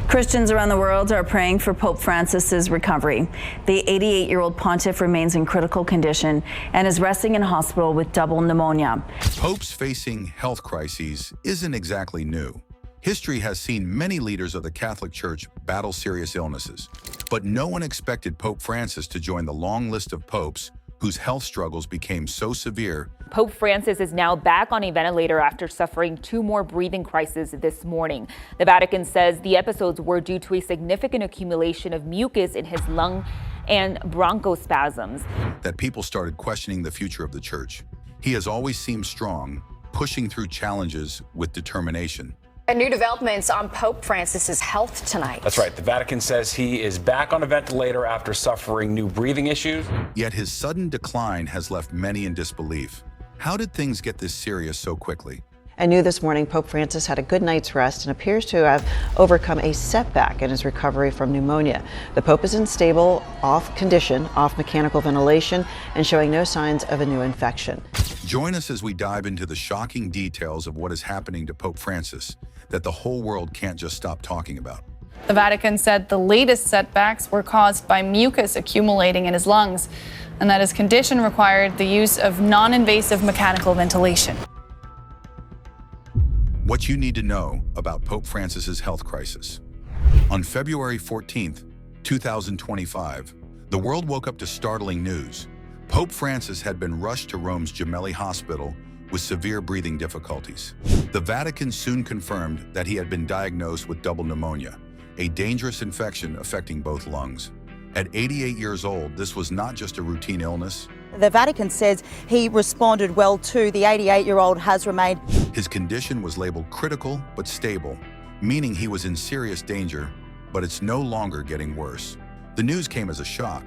Christians around the world are praying for Pope Francis's recovery. The 88-year-old pontiff remains in critical condition and is resting in hospital with double pneumonia. Popes facing health crises isn't exactly new. History has seen many leaders of the Catholic Church battle serious illnesses, but no one expected Pope Francis to join the long list of popes whose health struggles became so severe. Pope Francis is now back on a ventilator after suffering 2 more breathing crises this morning. The Vatican says the episodes were due to a significant accumulation of mucus in his lung and bronchospasms. That people started questioning the future of the church. He has always seemed strong, pushing through challenges with determination. And new developments on Pope Francis's health tonight. That's right. The Vatican says he is back on a ventilator after suffering new breathing issues. Yet his sudden decline has left many in disbelief. How did things get this serious so quickly? And new this morning, Pope Francis had a good night's rest and appears to have overcome a setback in his recovery from pneumonia. The Pope is in stable, off mechanical ventilation, and showing no signs of a new infection. Join us as we dive into the shocking details of what is happening to Pope Francis that the whole world can't just stop talking about. The Vatican said the latest setbacks were caused by mucus accumulating in his lungs, and that his condition required the use of non-invasive mechanical ventilation. What you need to know about Pope Francis's health crisis. On February 14th, 2025, the world woke up to startling news. Pope Francis had been rushed to Rome's Gemelli Hospital with severe breathing difficulties. The Vatican soon confirmed that he had been diagnosed with double pneumonia, a dangerous infection affecting both lungs. At 88 years old, this was not just a routine illness. The Vatican says he responded well too. The 88-year-old has remained. His condition was labeled critical but stable, meaning he was in serious danger, but it's no longer getting worse. The news came as a shock.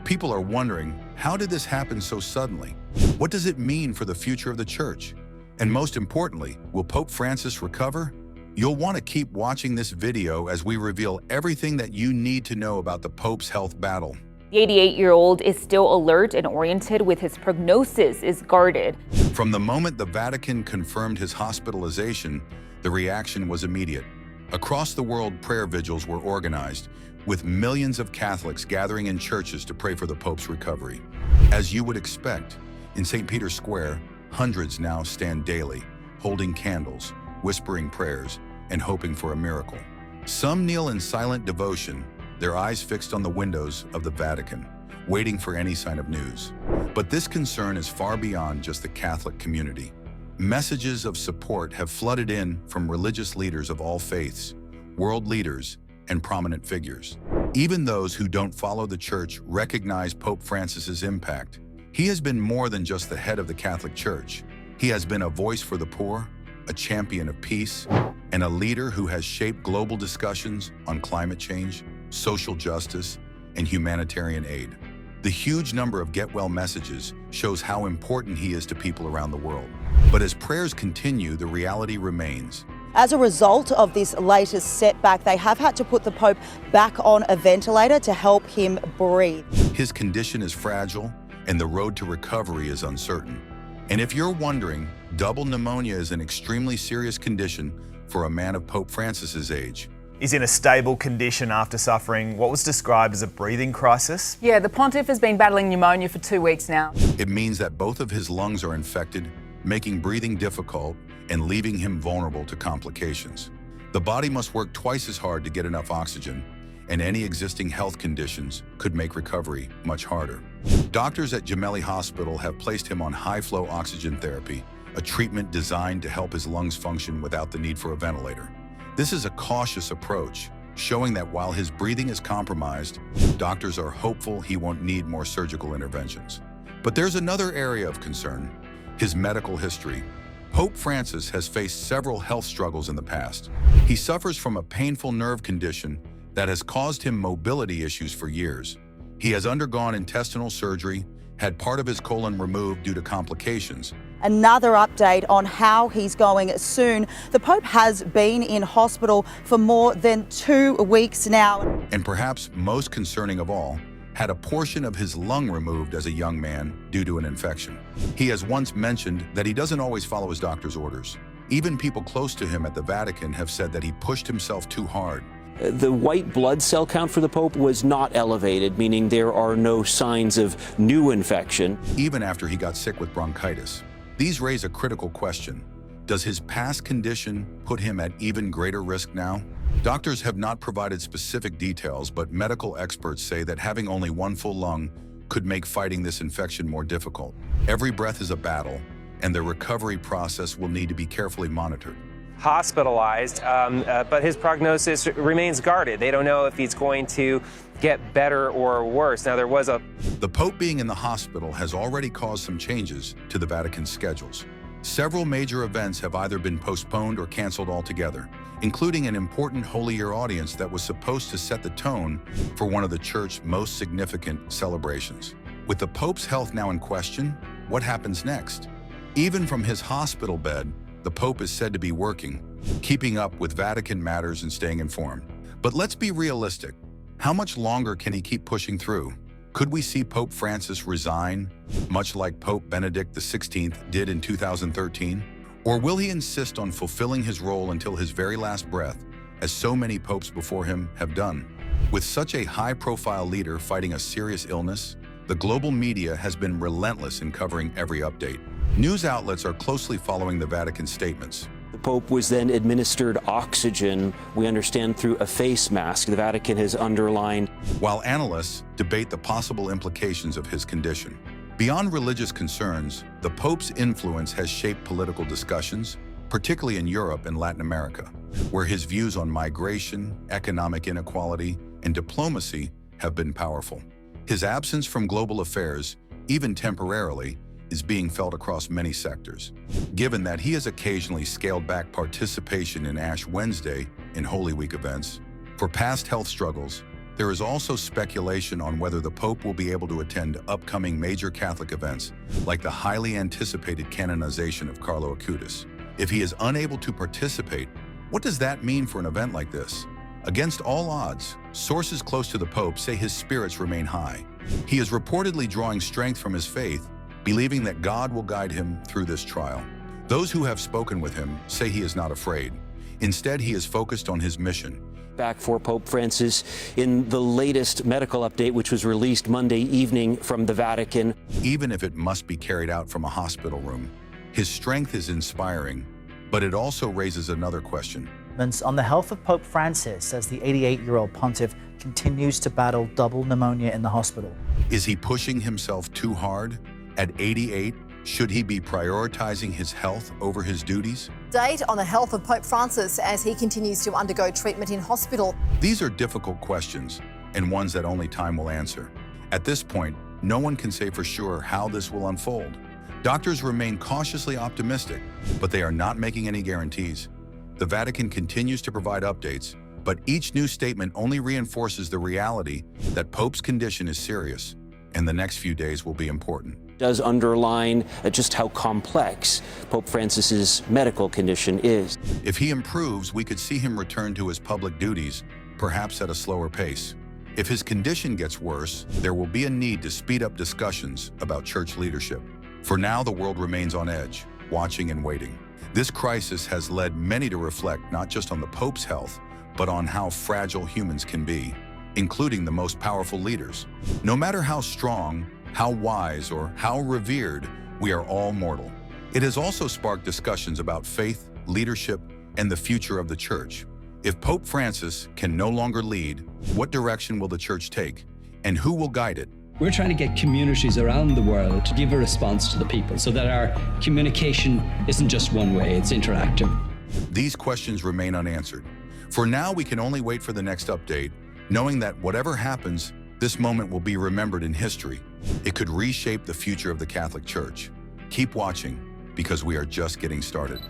People are wondering, how did this happen so suddenly? What does it mean for the future of the church? And most importantly, will Pope Francis recover? You'll want to keep watching this video as we reveal everything that you need to know about the Pope's health battle. The 88-year-old is still alert and oriented with his prognosis is guarded. From the moment the Vatican confirmed his hospitalization, the reaction was immediate. Across the world, prayer vigils were organized, with millions of Catholics gathering in churches to pray for the Pope's recovery. As you would expect, in St. Peter's Square, hundreds now stand daily, holding candles, whispering prayers, and hoping for a miracle. Some kneel in silent devotion, their eyes fixed on the windows of the Vatican, waiting for any sign of news. But this concern is far beyond just the Catholic community. Messages of support have flooded in from religious leaders of all faiths, world leaders, and prominent figures. Even those who don't follow the Church recognize Pope Francis's impact. He has been more than just the head of the Catholic Church. He has been a voice for the poor, a champion of peace, and a leader who has shaped global discussions on climate change, social justice, and humanitarian aid. The huge number of get well messages shows how important he is to people around the world. But as prayers continue, the reality remains. As a result of this latest setback, they have had to put the Pope back on a ventilator to help him breathe. His condition is fragile, and the road to recovery is uncertain. And if you're wondering, double pneumonia is an extremely serious condition for a man of Pope Francis's age. He's in a stable condition after suffering what was described as a breathing crisis. Yeah, the pontiff has been battling pneumonia for 2 weeks now. It means that both of his lungs are infected, making breathing difficult and leaving him vulnerable to complications. The body must work twice as hard to get enough oxygen, and any existing health conditions could make recovery much harder. Doctors at Gemelli Hospital have placed him on high-flow oxygen therapy, a treatment designed to help his lungs function without the need for a ventilator. This is a cautious approach, showing that while his breathing is compromised, doctors are hopeful he won't need more surgical interventions. But there's another area of concern: his medical history. Pope Francis has faced several health struggles in the past. He suffers from a painful nerve condition that has caused him mobility issues for years. He has undergone intestinal surgery, had part of his colon removed due to complications. Another update on how he's going soon. The Pope has been in hospital for more than 2 weeks now. And perhaps most concerning of all, had a portion of his lung removed as a young man due to an infection. He has once mentioned that he doesn't always follow his doctor's orders. Even people close to him at the Vatican have said that he pushed himself too hard, The white blood cell count for the Pope was not elevated, meaning there are no signs of new infection. Even after he got sick with bronchitis. These raise a critical question. Does his past condition put him at even greater risk now? Doctors have not provided specific details, but medical experts say that having only one full lung could make fighting this infection more difficult. Every breath is a battle, and the recovery process will need to be carefully monitored. Hospitalized, but his prognosis remains guarded. They don't know if he's going to get better or worse. Now, The Pope being in the hospital has already caused some changes to the Vatican's schedules. Several major events have either been postponed or canceled altogether, including an important Holy Year audience that was supposed to set the tone for one of the Church's most significant celebrations. With the Pope's health now in question, what happens next? Even from his hospital bed, the Pope is said to be working, keeping up with Vatican matters and staying informed. But let's be realistic. How much longer can he keep pushing through? Could we see Pope Francis resign, much like Pope Benedict XVI did in 2013? Or will he insist on fulfilling his role until his very last breath, as so many popes before him have done? With such a high-profile leader fighting a serious illness, the global media has been relentless in covering every update. News outlets are closely following the Vatican statements. The Pope was then administered oxygen, we understand, through a face mask. The Vatican has underlined. While analysts debate the possible implications of his condition. Beyond religious concerns, the Pope's influence has shaped political discussions, particularly in Europe and Latin America, where his views on migration, economic inequality, and diplomacy have been powerful. His absence from global affairs, even temporarily, is being felt across many sectors. Given that he has occasionally scaled back participation in Ash Wednesday and Holy Week events, for past health struggles, there is also speculation on whether the Pope will be able to attend upcoming major Catholic events, like the highly anticipated canonization of Carlo Acutis. If he is unable to participate, what does that mean for an event like this? Against all odds, sources close to the Pope say his spirits remain high. He is reportedly drawing strength from his faith, believing that God will guide him through this trial. Those who have spoken with him say he is not afraid. Instead, he is focused on his mission. Back for Pope Francis in the latest medical update, which was released Monday evening from the Vatican. Even if it must be carried out from a hospital room, his strength is inspiring, but it also raises another question. On the health of Pope Francis as the 88-year-old pontiff continues to battle double pneumonia in the hospital. Is he pushing himself too hard? At 88, should he be prioritizing his health over his duties? Date on the health of Pope Francis as he continues to undergo treatment in hospital. These are difficult questions, and ones that only time will answer. At this point, no one can say for sure how this will unfold. Doctors remain cautiously optimistic, but they are not making any guarantees. The Vatican continues to provide updates, but each new statement only reinforces the reality that Pope's condition is serious, and the next few days will be important. Does underline just how complex Pope Francis's medical condition is. If he improves, we could see him return to his public duties, perhaps at a slower pace. If his condition gets worse, there will be a need to speed up discussions about church leadership. For now, the world remains on edge, watching and waiting. This crisis has led many to reflect not just on the Pope's health, but on how fragile humans can be, including the most powerful leaders. No matter how strong, how wise, or how revered, we are all mortal. It has also sparked discussions about faith, leadership, and the future of the Church. If Pope Francis can no longer lead, what direction will the Church take, and who will guide it? We're trying to get communities around the world to give a response to the people so that our communication isn't just one way, it's interactive. These questions remain unanswered. For now, we can only wait for the next update, knowing that whatever happens, this moment will be remembered in history. It could reshape the future of the Catholic Church. Keep watching, because we are just getting started.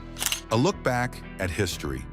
A look back at history.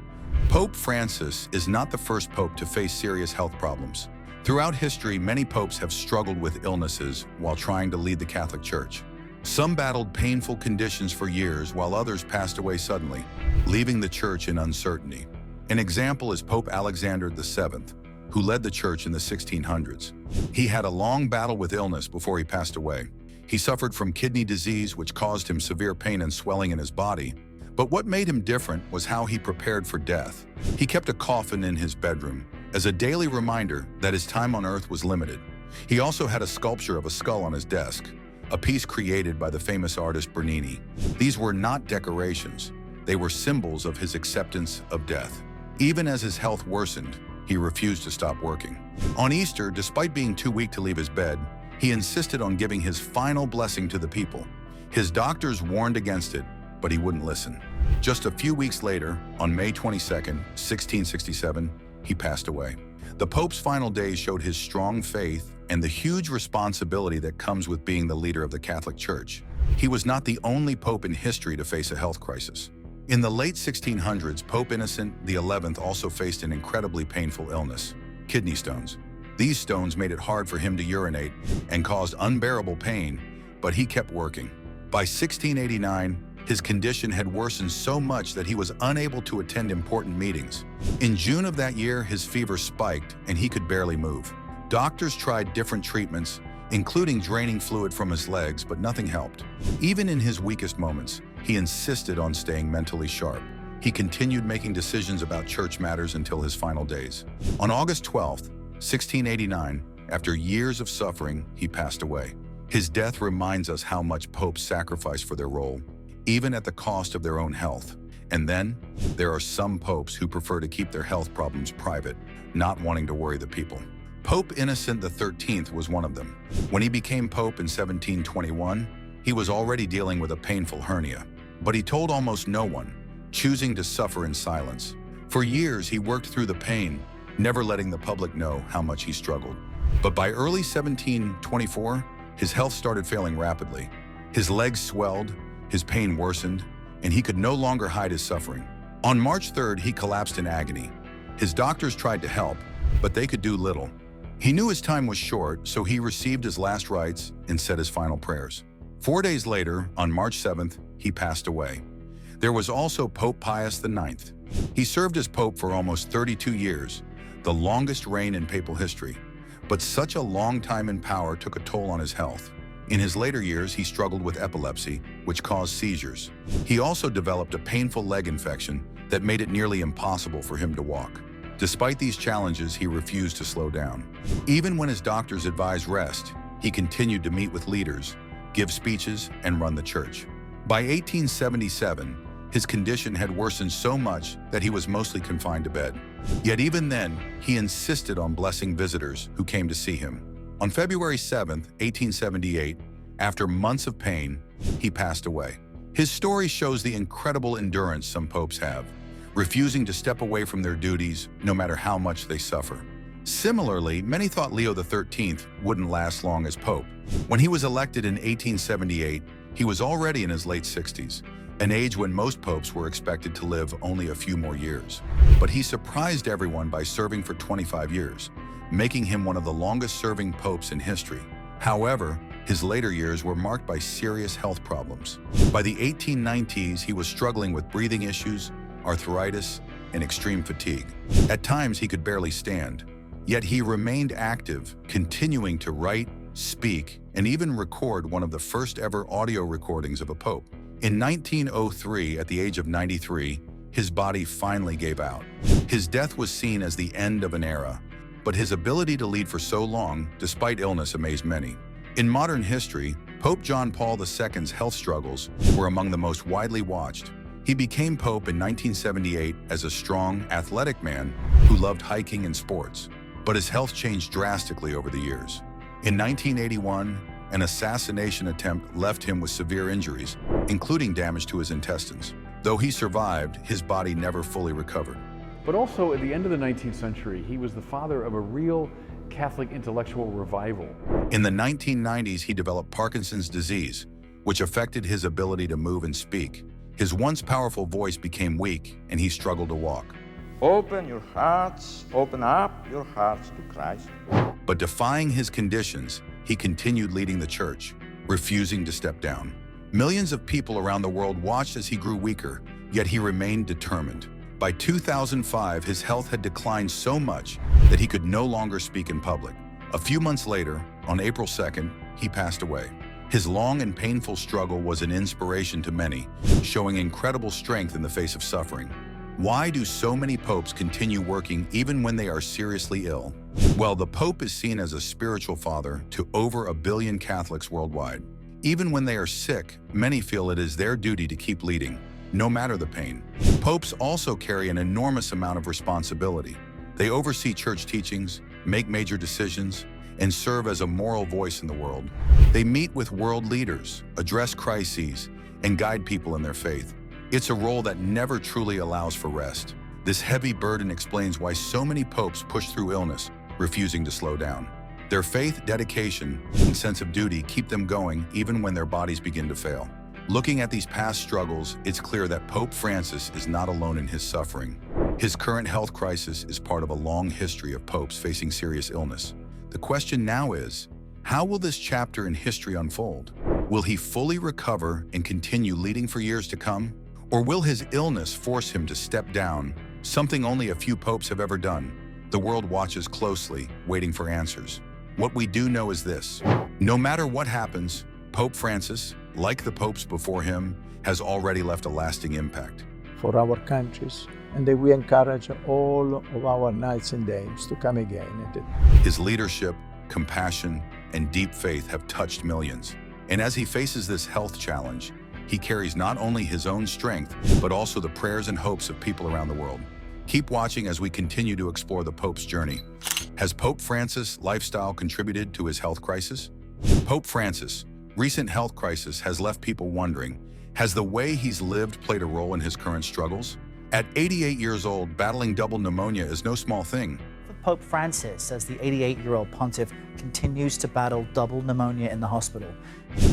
Pope Francis is not the first pope to face serious health problems. Throughout history, many popes have struggled with illnesses while trying to lead the Catholic Church. Some battled painful conditions for years, while others passed away suddenly, leaving the Church in uncertainty. An example is Pope Alexander VII, who led the Church in the 1600s. He had a long battle with illness before he passed away. He suffered from kidney disease, which caused him severe pain and swelling in his body. But what made him different was how he prepared for death. He kept a coffin in his bedroom, as a daily reminder that his time on earth was limited. He also had a sculpture of a skull on his desk, a piece created by the famous artist Bernini. These were not decorations. They were symbols of his acceptance of death. Even as his health worsened, he refused to stop working. On Easter, despite being too weak to leave his bed, he insisted on giving his final blessing to the people. His doctors warned against it, but he wouldn't listen. Just a few weeks later, on May 22nd, 1667, he passed away. The Pope's final days showed his strong faith and the huge responsibility that comes with being the leader of the Catholic Church. He was not the only Pope in history to face a health crisis. In the late 1600s, Pope Innocent XI also faced an incredibly painful illness: kidney stones. These stones made it hard for him to urinate and caused unbearable pain, but he kept working. By 1689, his condition had worsened so much that he was unable to attend important meetings. In June of that year, his fever spiked and he could barely move. Doctors tried different treatments, including draining fluid from his legs, but nothing helped. Even in his weakest moments, he insisted on staying mentally sharp. He continued making decisions about church matters until his final days. On August 12th, 1689, after years of suffering, he passed away. His death reminds us how much popes sacrifice for their role, even at the cost of their own health. And then, there are some popes who prefer to keep their health problems private, not wanting to worry the people. Pope Innocent XIII was one of them. When he became pope in 1721, he was already dealing with a painful hernia, but he told almost no one, choosing to suffer in silence. For years, he worked through the pain, never letting the public know how much he struggled. But by early 1724, his health started failing rapidly. His legs swelled, his pain worsened, and he could no longer hide his suffering. On March 3rd, he collapsed in agony. His doctors tried to help, but they could do little. He knew his time was short, so he received his last rites and said his final prayers. 4 days later, on March 7th, he passed away. There was also Pope Pius IX. He served as pope for almost 32 years, the longest reign in papal history. But such a long time in power took a toll on his health. In his later years, he struggled with epilepsy, which caused seizures. He also developed a painful leg infection that made it nearly impossible for him to walk. Despite these challenges, he refused to slow down. Even when his doctors advised rest, he continued to meet with leaders, give speeches, and run the church. By 1877, his condition had worsened so much that he was mostly confined to bed. Yet even then, he insisted on blessing visitors who came to see him. On February 7, 1878, after months of pain, he passed away. His story shows the incredible endurance some popes have, refusing to step away from their duties no matter how much they suffer. Similarly, many thought Leo XIII wouldn't last long as pope. When he was elected in 1878, he was already in his late 60s, an age when most popes were expected to live only a few more years. But he surprised everyone by serving for 25 years, making him one of the longest-serving popes in history. However, his later years were marked by serious health problems. By the 1890s, he was struggling with breathing issues, arthritis, and extreme fatigue. At times, he could barely stand. Yet he remained active, continuing to write, speak, and even record one of the first ever audio recordings of a pope. In 1903, at the age of 93, his body finally gave out. His death was seen as the end of an era, but his ability to lead for so long, despite illness, amazed many. In modern history, Pope John Paul II's health struggles were among the most widely watched. He became pope in 1978 as a strong, athletic man who loved hiking and sports, but his health changed drastically over the years. In 1981, an assassination attempt left him with severe injuries, including damage to his intestines. Though he survived, his body never fully recovered. But also, at the end of the 19th century, he was the father of a real Catholic intellectual revival. In the 1990s, he developed Parkinson's disease, which affected his ability to move and speak. His once powerful voice became weak, and he struggled to walk. Open up your hearts to Christ. But defying his conditions, he continued leading the church, refusing to step down. Millions of people around the world watched as he grew weaker, yet he remained determined. By 2005, his health had declined so much that he could no longer speak in public. A few months later, on April 2nd, he passed away. His long and painful struggle was an inspiration to many, showing incredible strength in the face of suffering. Why do so many popes continue working even when they are seriously ill? Well, the Pope is seen as a spiritual father to over 1 billion Catholics worldwide. Even when they are sick, many feel it is their duty to keep leading, no matter the pain. Popes also carry an enormous amount of responsibility. They oversee church teachings, make major decisions, and serve as a moral voice in the world. They meet with world leaders, address crises, and guide people in their faith. It's a role that never truly allows for rest. This heavy burden explains why so many popes push through illness, refusing to slow down. Their faith, dedication, and sense of duty keep them going even when their bodies begin to fail. Looking at these past struggles, it's clear that Pope Francis is not alone in his suffering. His current health crisis is part of a long history of popes facing serious illness. The question now is, how will this chapter in history unfold? Will he fully recover and continue leading for years to come? Or will his illness force him to step down, something only a few popes have ever done? The world watches closely, waiting for answers. What we do know is this: no matter what happens, Pope Francis, like the popes before him, has already left a lasting impact. For our countries, and that we encourage all of our knights and dames to come again. His leadership, compassion, and deep faith have touched millions. And as he faces this health challenge, he carries not only his own strength, but also the prayers and hopes of people around the world. Keep watching as we continue to explore the Pope's journey. Has Pope Francis' lifestyle contributed to his health crisis? Pope Francis' recent health crisis has left people wondering, has the way he's lived played a role in his current struggles? At 88 years old, battling double pneumonia is no small thing. Pope Francis, as the 88-year-old pontiff continues to battle double pneumonia in the hospital.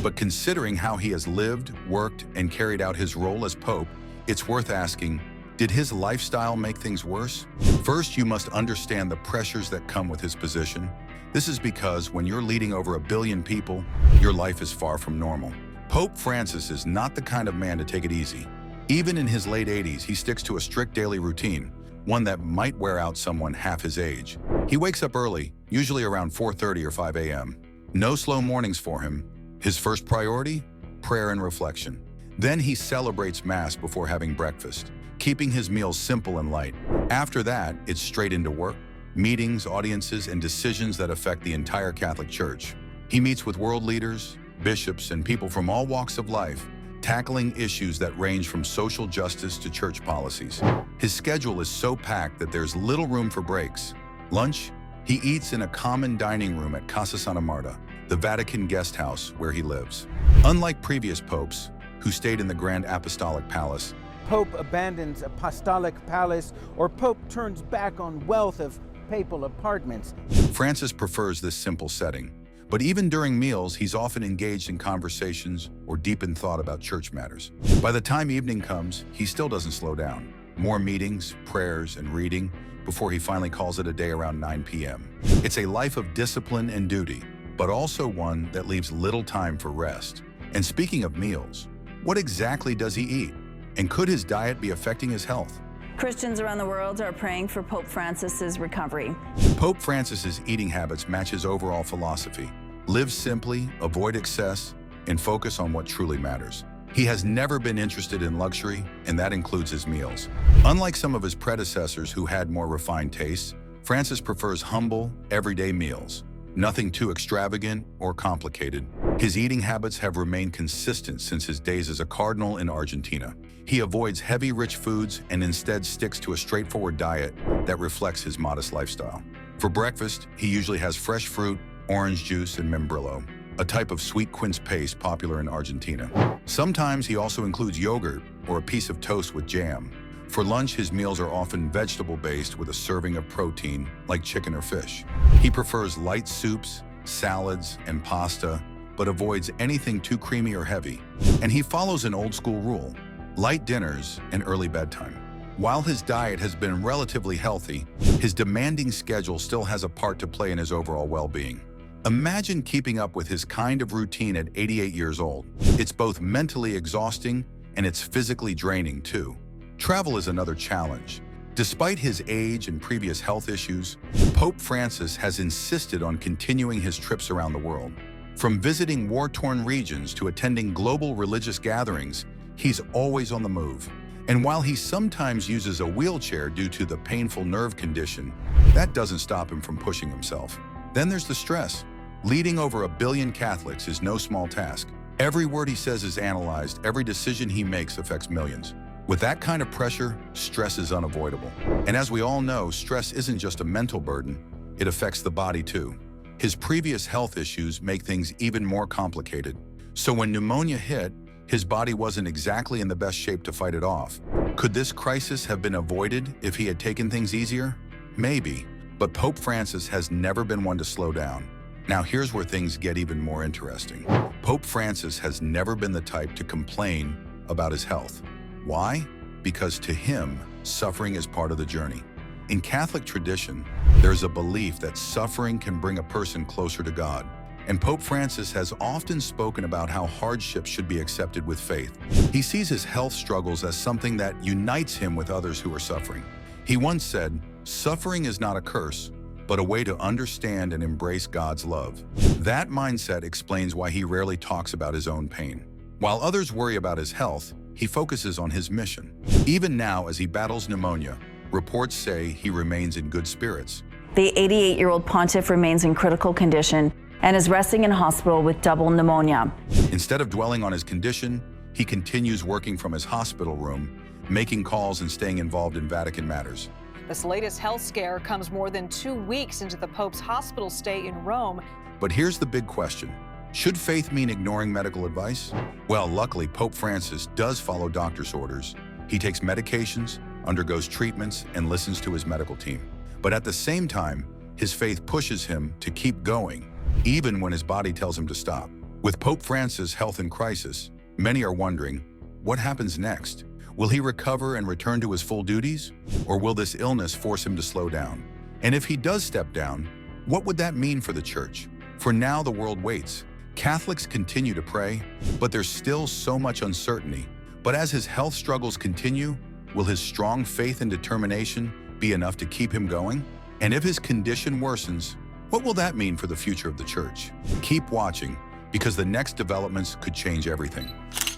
But considering how he has lived, worked, and carried out his role as Pope, it's worth asking, did his lifestyle make things worse? First, you must understand the pressures that come with his position. This is because when you're leading over 1 billion people, your life is far from normal. Pope Francis is not the kind of man to take it easy. Even in his late 80s, he sticks to a strict daily routine, one that might wear out someone half his age. He wakes up early, usually around 4:30 or 5 a.m. No slow mornings for him. His first priority? Prayer and reflection. Then he celebrates Mass before having breakfast, keeping his meals simple and light. After that, it's straight into work, meetings, audiences, and decisions that affect the entire Catholic Church. He meets with world leaders, bishops, and people from all walks of life, tackling issues that range from social justice to church policies. His schedule is so packed that there's little room for breaks. Lunch? He eats in a common dining room at Casa Santa Marta, the Vatican guest house where he lives. Unlike previous popes, who stayed in the Grand Apostolic Palace, Pope abandons apostolic palace, or Pope turns back on wealth of papal apartments. Francis prefers this simple setting. But even during meals, he's often engaged in conversations or deep in thought about church matters. By the time evening comes, he still doesn't slow down. More meetings, prayers, and reading before he finally calls it a day around 9 p.m. It's a life of discipline and duty, but also one that leaves little time for rest. And speaking of meals, what exactly does he eat? And could his diet be affecting his health? Christians around the world are praying for Pope Francis's recovery. Pope Francis's eating habits match his overall philosophy. Live simply, avoid excess, and focus on what truly matters. He has never been interested in luxury, and that includes his meals. Unlike some of his predecessors who had more refined tastes, Francis prefers humble, everyday meals. Nothing too extravagant or complicated. His eating habits have remained consistent since his days as a cardinal in Argentina. He avoids heavy, rich foods and instead sticks to a straightforward diet that reflects his modest lifestyle. For breakfast, he usually has fresh fruit, orange juice, and membrillo, a type of sweet quince paste popular in Argentina. Sometimes he also includes yogurt or a piece of toast with jam. For lunch, his meals are often vegetable-based with a serving of protein, like chicken or fish. He prefers light soups, salads, and pasta, but avoids anything too creamy or heavy. And he follows an old-school rule: light dinners and early bedtime. While his diet has been relatively healthy, his demanding schedule still has a part to play in his overall well-being. Imagine keeping up with his kind of routine at 88 years old. It's both mentally exhausting and it's physically draining too. Travel is another challenge. Despite his age and previous health issues, Pope Francis has insisted on continuing his trips around the world. From visiting war-torn regions to attending global religious gatherings, he's always on the move. And while he sometimes uses a wheelchair due to the painful nerve condition, that doesn't stop him from pushing himself. Then there's the stress. Leading over 1 billion Catholics is no small task. Every word he says is analyzed, every decision he makes affects millions. With that kind of pressure, stress is unavoidable. And as we all know, stress isn't just a mental burden, it affects the body too. His previous health issues make things even more complicated. So when pneumonia hit, his body wasn't exactly in the best shape to fight it off. Could this crisis have been avoided if he had taken things easier? Maybe, but Pope Francis has never been one to slow down. Now here's where things get even more interesting. Pope Francis has never been the type to complain about his health. Why? Because to him, suffering is part of the journey. In Catholic tradition, there's a belief that suffering can bring a person closer to God. And Pope Francis has often spoken about how hardships should be accepted with faith. He sees his health struggles as something that unites him with others who are suffering. He once said, "Suffering is not a curse, but a way to understand and embrace God's love." That mindset explains why he rarely talks about his own pain. While others worry about his health, he focuses on his mission. Even now, as he battles pneumonia, reports say he remains in good spirits. The 88-year-old pontiff remains in critical condition and is resting in hospital with double pneumonia. Instead of dwelling on his condition, he continues working from his hospital room, making calls and staying involved in Vatican matters. This latest health scare comes more than 2 weeks into the Pope's hospital stay in Rome. But here's the big question. Should faith mean ignoring medical advice? Well, luckily, Pope Francis does follow doctor's orders. He takes medications, undergoes treatments, and listens to his medical team. But at the same time, his faith pushes him to keep going, even when his body tells him to stop. With Pope Francis' health in crisis, many are wondering, what happens next? Will he recover and return to his full duties? Or will this illness force him to slow down? And if he does step down, what would that mean for the Church? For now, the world waits. Catholics continue to pray, but there's still so much uncertainty. But as his health struggles continue, will his strong faith and determination be enough to keep him going? And if his condition worsens, what will that mean for the future of the Church? Keep watching, because the next developments could change everything.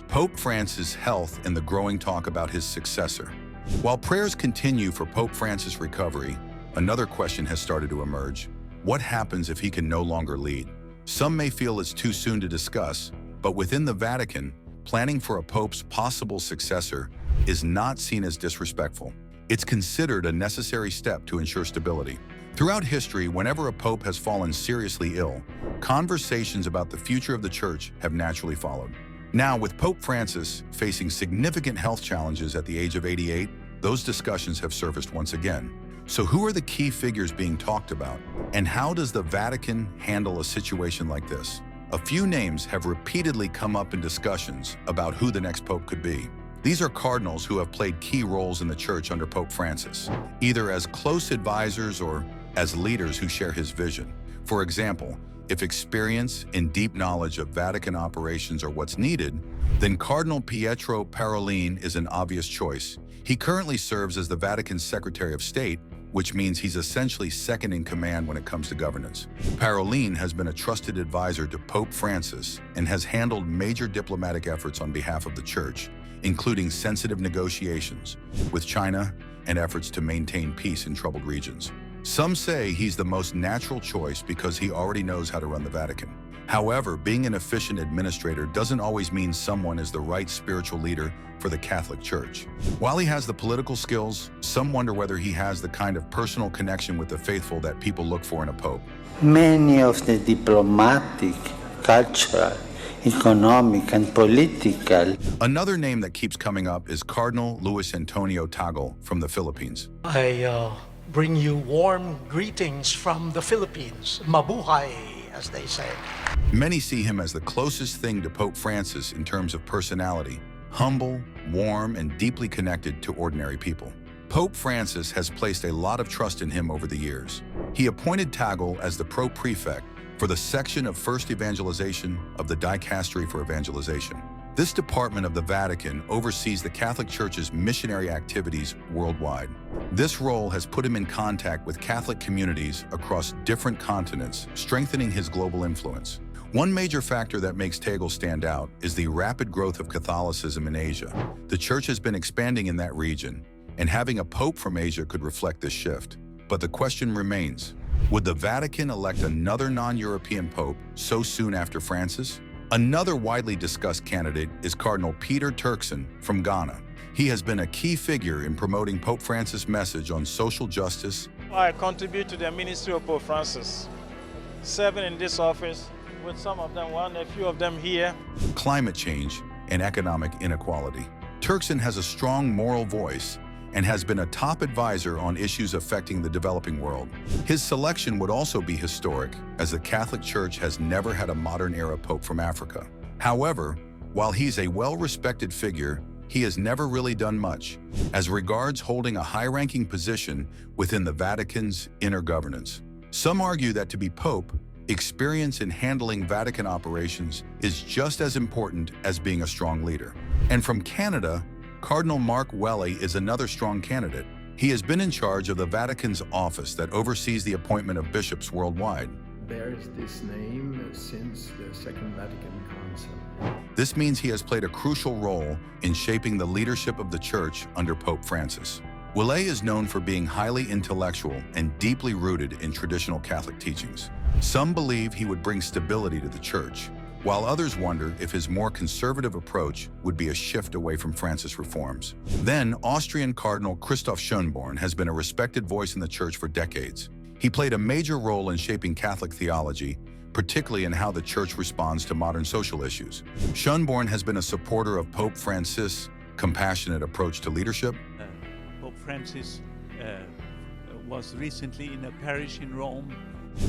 Pope Francis' health and the growing talk about his successor. While prayers continue for Pope Francis' recovery, another question has started to emerge. What happens if he can no longer lead? Some may feel it's too soon to discuss, but within the Vatican, planning for a pope's possible successor is not seen as disrespectful. It's considered a necessary step to ensure stability. Throughout history, whenever a pope has fallen seriously ill, conversations about the future of the Church have naturally followed. Now, with Pope Francis facing significant health challenges at the age of 88, those discussions have surfaced once again. So who are the key figures being talked about? And how does the Vatican handle a situation like this? A few names have repeatedly come up in discussions about who the next pope could be. These are cardinals who have played key roles in the Church under Pope Francis, either as close advisors or as leaders who share his vision. For example, if experience and deep knowledge of Vatican operations are what's needed, then Cardinal Pietro Parolin is an obvious choice. He currently serves as the Vatican's Secretary of State, which means he's essentially second in command when it comes to governance. Parolin has been a trusted advisor to Pope Francis and has handled major diplomatic efforts on behalf of the Church, including sensitive negotiations with China and efforts to maintain peace in troubled regions. Some say he's the most natural choice because he already knows how to run the Vatican. However, being an efficient administrator doesn't always mean someone is the right spiritual leader for the Catholic Church. While he has the political skills, some wonder whether he has the kind of personal connection with the faithful that people look for in a pope. Many of the diplomatic, cultural, economic and political. Another name that keeps coming up is Cardinal Luis Antonio Tagle from the Philippines. I bring you warm greetings from the Philippines. Mabuhay, as they say. Many see him as the closest thing to Pope Francis in terms of personality, humble, warm, and deeply connected to ordinary people. Pope Francis has placed a lot of trust in him over the years. He appointed Tagle as the pro-prefect for the section of First Evangelization of the Dicastery for Evangelization. This department of the Vatican oversees the Catholic Church's missionary activities worldwide. This role has put him in contact with Catholic communities across different continents, strengthening his global influence. One major factor that makes Tegel stand out is the rapid growth of Catholicism in Asia. The Church has been expanding in that region, and having a pope from Asia could reflect this shift. But the question remains, would the Vatican elect another non-European pope so soon after Francis? Another widely discussed candidate is Cardinal Peter Turkson from Ghana. He has been a key figure in promoting Pope Francis' message on social justice. I contribute to the ministry of Pope Francis, serving in this office with some of them, a few of them here. Climate change and economic inequality. Turkson has a strong moral voice and has been a top advisor on issues affecting the developing world. His selection would also be historic, as the Catholic Church has never had a modern-era pope from Africa. However, while he's a well-respected figure, he has never really done much as regards holding a high-ranking position within the Vatican's inner governance. Some argue that to be pope, experience in handling Vatican operations is just as important as being a strong leader. And from Canada, Cardinal Mark Welly is another strong candidate. He has been in charge of the Vatican's office that oversees the appointment of bishops worldwide. Bears this name since the Second Vatican Council. This means he has played a crucial role in shaping the leadership of the Church under Pope Francis. Welly is known for being highly intellectual and deeply rooted in traditional Catholic teachings. Some believe he would bring stability to the Church, while others wonder if his more conservative approach would be a shift away from Francis' reforms. Then, Austrian Cardinal Christoph Schönborn has been a respected voice in the Church for decades. He played a major role in shaping Catholic theology, particularly in how the Church responds to modern social issues. Schönborn has been a supporter of Pope Francis' compassionate approach to leadership. Pope Francis was recently in a parish in Rome.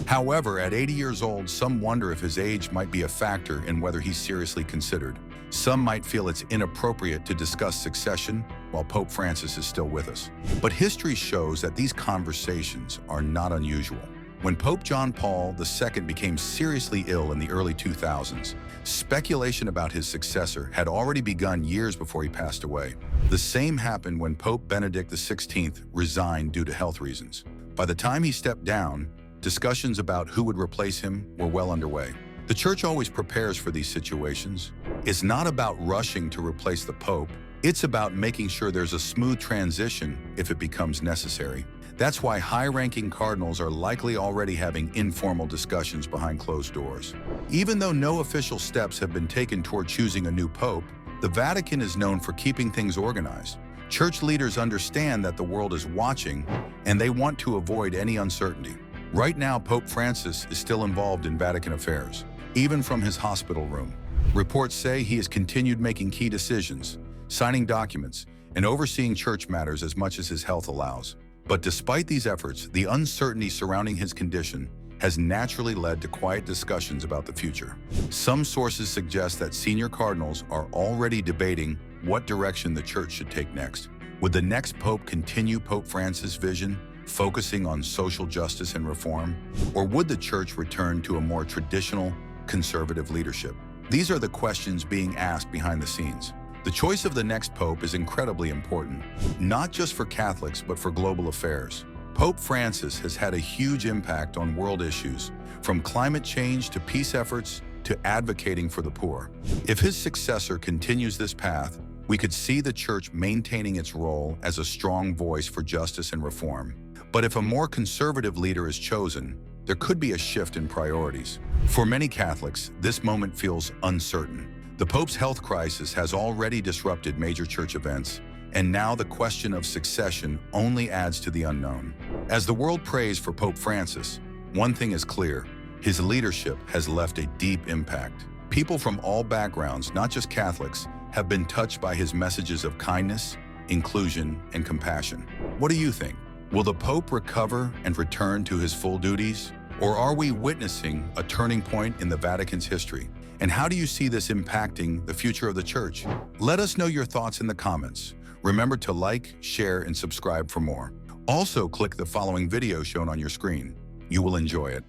However, at 80 years old, some wonder if his age might be a factor in whether he's seriously considered. Some might feel it's inappropriate to discuss succession while Pope Francis is still with us. But history shows that these conversations are not unusual. When Pope John Paul II became seriously ill in the early 2000s, speculation about his successor had already begun years before he passed away. The same happened when Pope Benedict XVI resigned due to health reasons. By the time he stepped down, discussions about who would replace him were well underway. The Church always prepares for these situations. It's not about rushing to replace the Pope. It's about making sure there's a smooth transition if it becomes necessary. That's why high-ranking cardinals are likely already having informal discussions behind closed doors. Even though no official steps have been taken toward choosing a new pope, the Vatican is known for keeping things organized. Church leaders understand that the world is watching, and they want to avoid any uncertainty. Right now, Pope Francis is still involved in Vatican affairs, even from his hospital room. Reports say he has continued making key decisions, signing documents, and overseeing church matters as much as his health allows. But despite these efforts, the uncertainty surrounding his condition has naturally led to quiet discussions about the future. Some sources suggest that senior cardinals are already debating what direction the Church should take next. Would the next pope continue Pope Francis' vision, focusing on social justice and reform? Or would the Church return to a more traditional, conservative leadership? These are the questions being asked behind the scenes. The choice of the next pope is incredibly important, not just for Catholics, but for global affairs. Pope Francis has had a huge impact on world issues, from climate change to peace efforts to advocating for the poor. If his successor continues this path, we could see the Church maintaining its role as a strong voice for justice and reform. But if a more conservative leader is chosen, there could be a shift in priorities. For many Catholics, this moment feels uncertain. The Pope's health crisis has already disrupted major church events, and now the question of succession only adds to the unknown. As the world prays for Pope Francis, one thing is clear: his leadership has left a deep impact. People from all backgrounds, not just Catholics, have been touched by his messages of kindness, inclusion, and compassion. What do you think? Will the Pope recover and return to his full duties? Or are we witnessing a turning point in the Vatican's history? And how do you see this impacting the future of the Church? Let us know your thoughts in the comments. Remember to like, share, and subscribe for more. Also, click the following video shown on your screen. You will enjoy it.